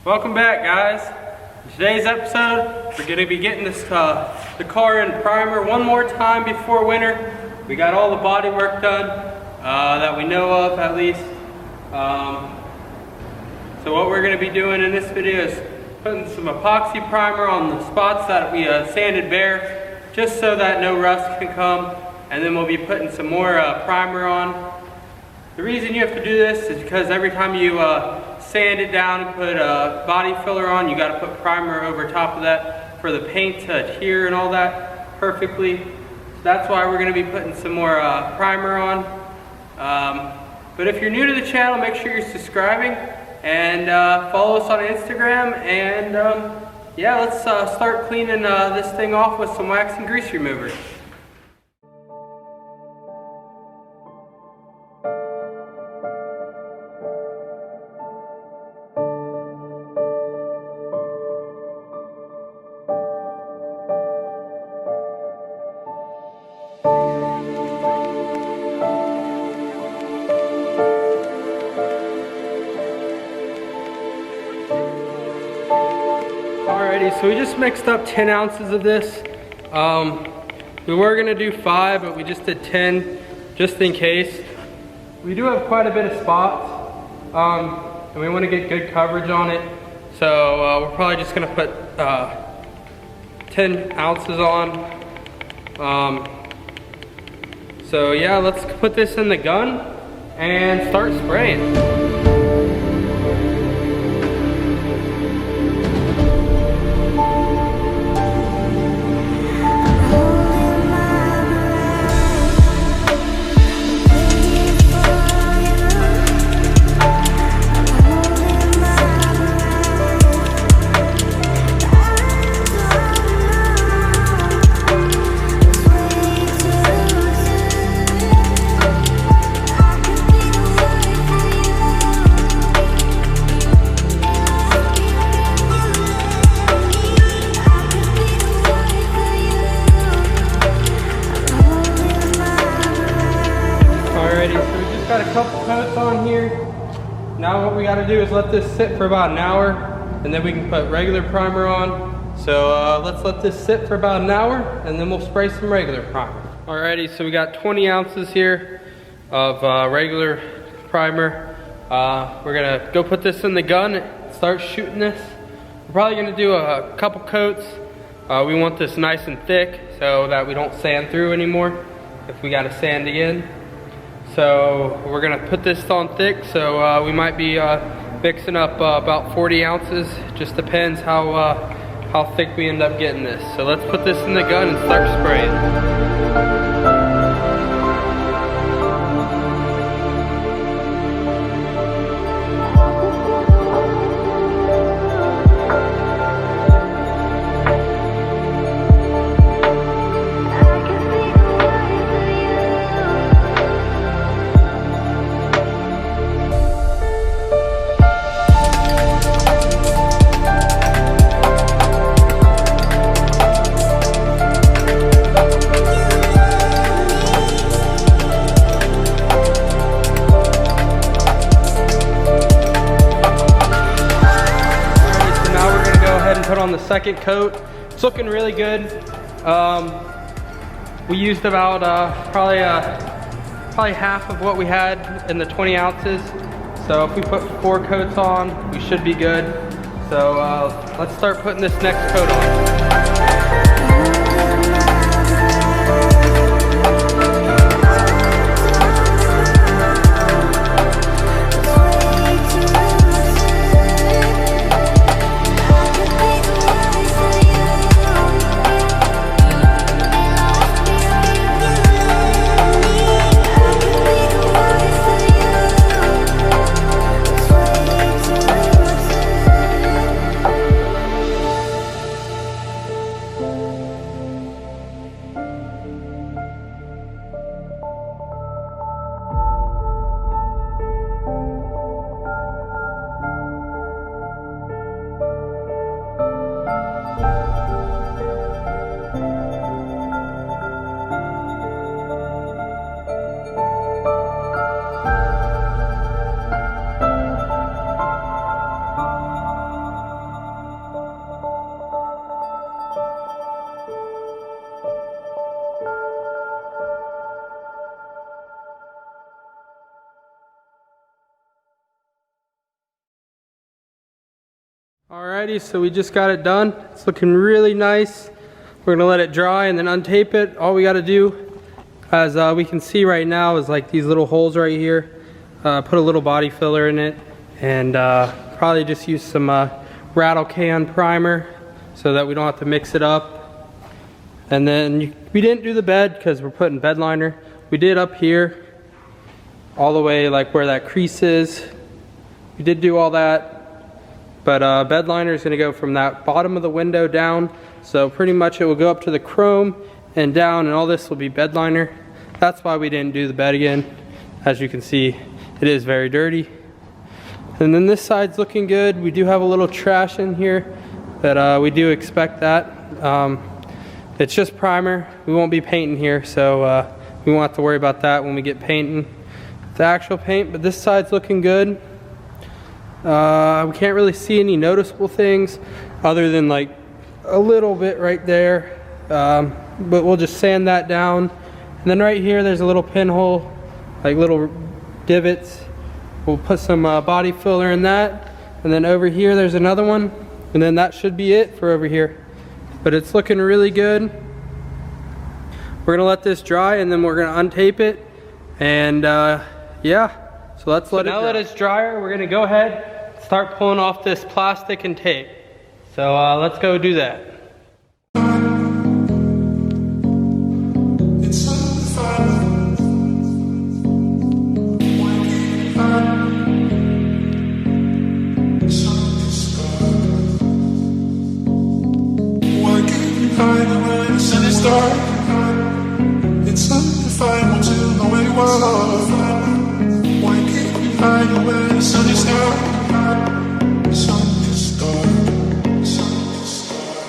Welcome back, guys. In today's episode, we're going to be getting this the car in primer one more time before winter. We got all the body work done that we know of, at least. So what we're going to be doing in this video is putting some epoxy primer on the spots that we sanded bare, just so that no rust can come. And then we'll be putting some more primer on. The reason you have to do this is because every time you sand it down and put a body filler on, you got to put primer over top of that for the paint to adhere and all that perfectly. So that's why we're going to be putting some more primer on. But if you're new to the channel, make sure you're subscribing and follow us on Instagram. And yeah, let's start cleaning this thing off with some wax and grease remover. Alrighty, so we just mixed up 10 ounces of this. We were gonna do 5, but we just did 10 just in case. We do have quite a bit of spots, and we want to get good coverage on it. So we're probably just gonna put 10 ounces on. So yeah, let's put this in the gun and start spraying. Got a couple coats on here. Now what we got to do is let this sit for about an hour, and then we can put regular primer on. So let's let this sit for about an hour, and then we'll spray some regular primer. Alrighty, so we got 20 ounces here of regular primer. We're gonna go put this in the gun and start shooting this. We're probably gonna do a couple coats. We want this nice and thick so that we don't sand through anymore if we got to sand again. So we're gonna put this on thick, so we might be mixing up about 40 ounces. Just depends how thick we end up getting this. So let's put this in the gun and start spraying. Put on the second coat. It's looking really good. We used about probably half of what we had in the 20 ounces. So if we put 4 coats on, we should be good. So let's start putting this next coat on. Alrighty, so we just got it done. It's looking really nice. We're gonna let it dry and then untape it. All we gotta do, as we can see right now, is like these little holes right here. Put a little body filler in it, and probably just use some rattle can primer so that we don't have to mix it up. And then we didn't do the bed because we're putting bed liner. We did up here, all the way like where that crease is. We did do all that. But bed liner is going to go from that bottom of the window down. So pretty much it will go up to the chrome and down, and all this will be bed liner. That's why we didn't do the bed again. As you can see, it is very dirty. And then this side's looking good. We do have a little trash in here, but we do expect that. It's just primer. We won't be painting here, so we won't have to worry about that when we get painting the actual paint. But this side's looking good. We can't really see any noticeable things other than like a little bit right there, but we'll just sand that down. And then right here there's a little pinhole, like little divots. We'll put some body filler in that, and then over here there's another one, and then that should be it for over here. But it's looking really good. We're gonna let this dry and then we're gonna untape it, and yeah. So let's let it dry. Now that it's drier, we're gonna go ahead and start pulling off this plastic and tape. So let's go do that. It's undefinable to know where you are. Why can't you hide where the sun is dark? Sun is dark. Sun is dark.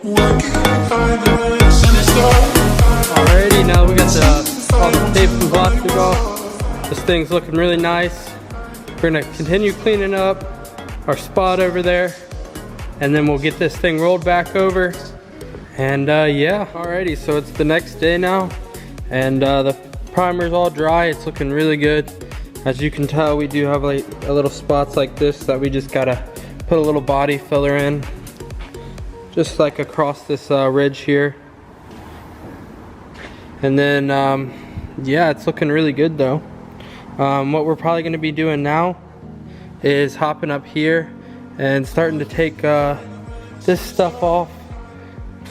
Why can't you hide where the sun is dark? Alrighty, now we got the tape and plastic off. This thing's looking really nice. We're gonna continue cleaning up our spot over there, and then we'll get this thing rolled back over. And yeah, alrighty, so it's the next day now, and the primer's all dry. It's looking really good. As you can tell, we do have like a little spots like this that we just gotta put a little body filler in, just like across this ridge here. And then yeah, it's looking really good though. What we're probably going to be doing now is hopping up here and starting to take this stuff off,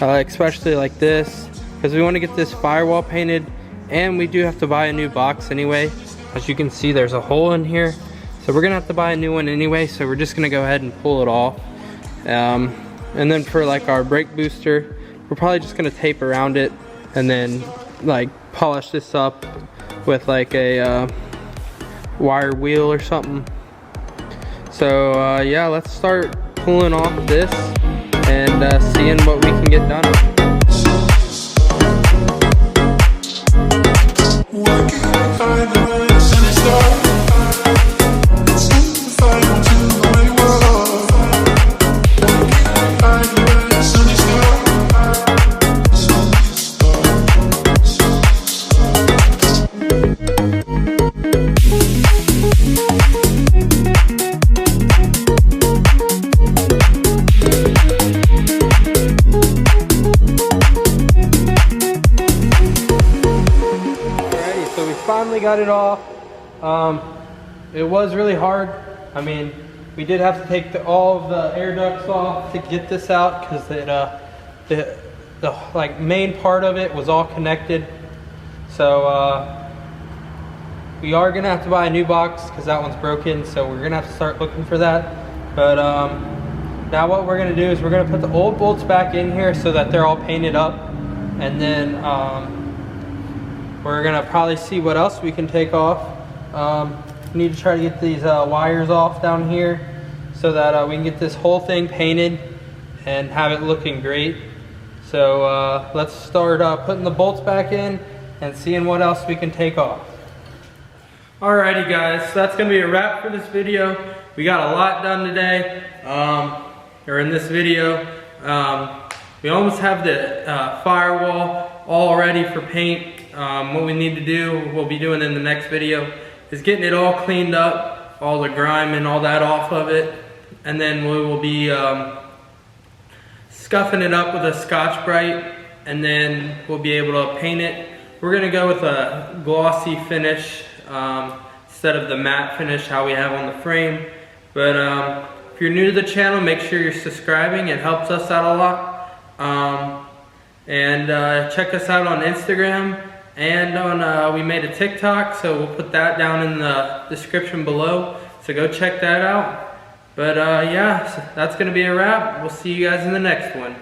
especially like this, because we want to get this firewall painted, and we do have to buy a new box anyway. As you can see, there's a hole in here, so we're gonna have to buy a new one anyway, so we're just gonna go ahead and pull it off. And then for like our brake booster, we're probably just gonna tape around it and then like polish this up with like a wire wheel or something. So yeah, let's start pulling off this and seeing what we can get done. Finally got it off. It was really hard. I mean, we did have to take all of the air ducts off to get this out, because the like main part of it was all connected. So we are gonna have to buy a new box because that one's broken. So we're gonna have to start looking for that. But now what we're gonna do is we're gonna put the old bolts back in here so that they're all painted up, and then we're gonna probably see what else we can take off. We need to try to get these wires off down here so that we can get this whole thing painted and have it looking great. So let's start putting the bolts back in and seeing what else we can take off. Alrighty guys, so that's gonna be a wrap for this video. We got a lot done today, or in this video. We almost have the firewall all ready for paint. What we need to do, we'll be doing in the next video, is getting it all cleaned up, all the grime and all that off of it. And then we will be scuffing it up with a Scotch-Brite, and then we'll be able to paint it. We're gonna go with a glossy finish instead of the matte finish how we have on the frame. But if you're new to the channel, make sure you're subscribing. It helps us out a lot. And check us out on Instagram, and on we made a TikTok, so we'll put that down in the description below. So go check that out. But yeah, so that's gonna be a wrap. We'll see you guys in the next one.